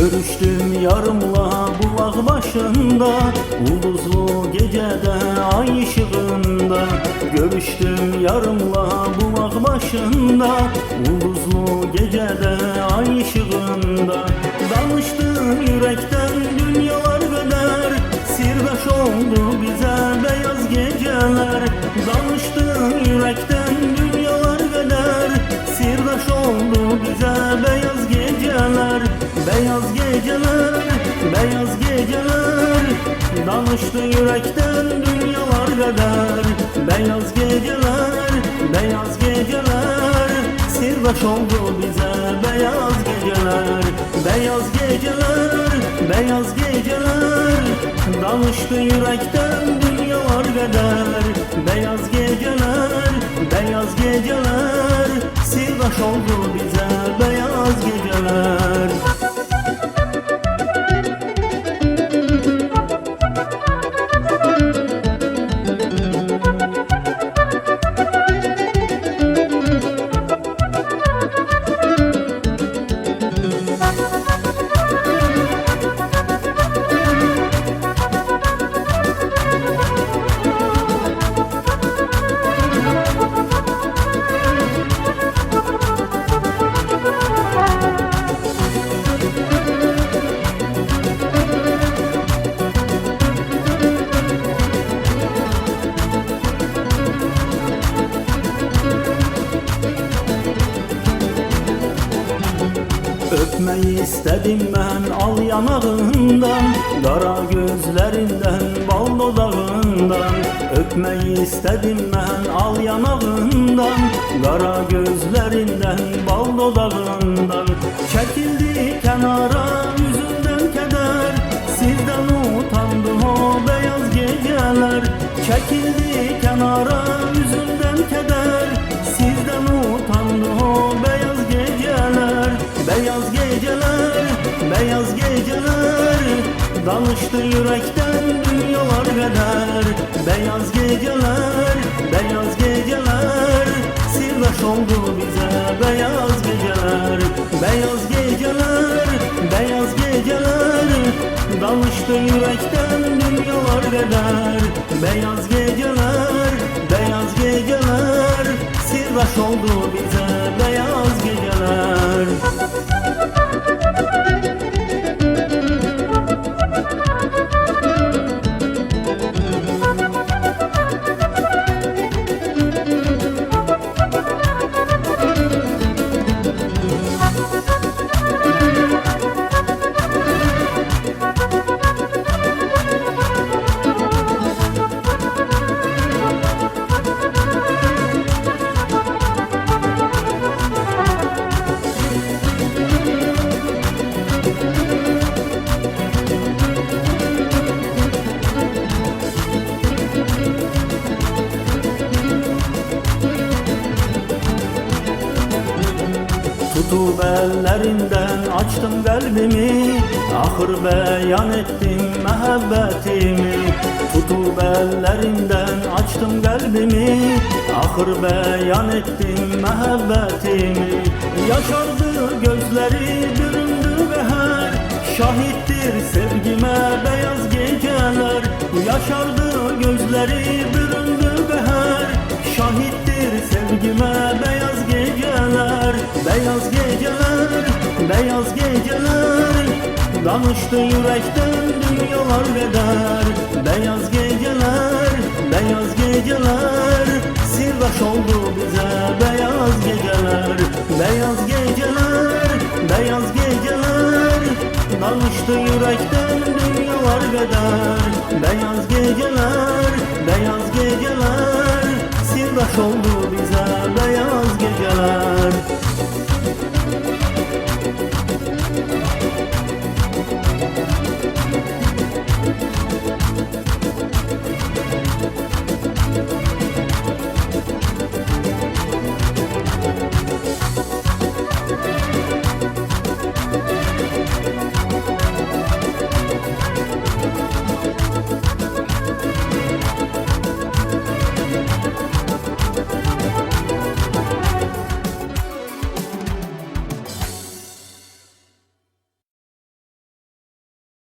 Görüştüm yarımla bulak başında, ulduzlu gecede ay ışığında. Görüştüm yarımla bulak başında, ulduzlu gecede ay ışığında. Danıştı yürekten dünyalar kadar, sirdaş oldu bize beyaz geceler. Danıştı yürekten dünyalar kadar, sirdaş oldu bize beyaz geceler. Beyaz geceler, beyaz geceler, danıştı yürekten dünyalar kadar. Beyaz geceler, beyaz geceler, sirdaş oldu bize beyaz geceler. Beyaz geceler, beyaz geceler, danıştı yürekten dünyalar kadar. Beyaz geceler, beyaz geceler, sirdaş oldu bize beyaz geceler. Öpmeyi istedim ben al yanağından, kara gözlerinden, bal dudağından. Öpmeyi istedim ben al yanağından, kara gözlerinden, bal dudağından. Çekildi kenara yüzünden keder, sizden utandı o beyaz geceler. Çekildi kenara yüzünden keder, sizden utandı o beyaz geceler. Beyaz geceler, beyaz geceler, danıştı yürekten dünyalar kadar. Beyaz geceler, beyaz geceler, sirdaş oldu bize beyaz geceler. Beyaz geceler, beyaz geceler, danıştı yürekten dünyalar kadar. Beyaz geceler, beyaz geceler, sirdaş oldu bize beyaz geceler. Tutup ellerinden açtım kalbimi, ahır beyan ettim mehabbetimi. Tutup ellerinden açtım kalbimi, ahır beyan ettim mehabbetimi. Yaşardı gözleri büründü behar, şahittir sevgime beyaz geceler. Yaşardı gözleri büründü behar, şahittir sevgime beyaz geceler. Beyaz geceler, beyaz geceler, danıştı yürekten dünyalar kadar. Beyaz geceler, beyaz geceler, sirdaş oldu bize beyaz geceler. Beyaz geceler, beyaz geceler, danıştı yürekten dünyalar kadar. Beyaz geceler, beyaz geceler, sirdaş oldu bize beyaz geceler.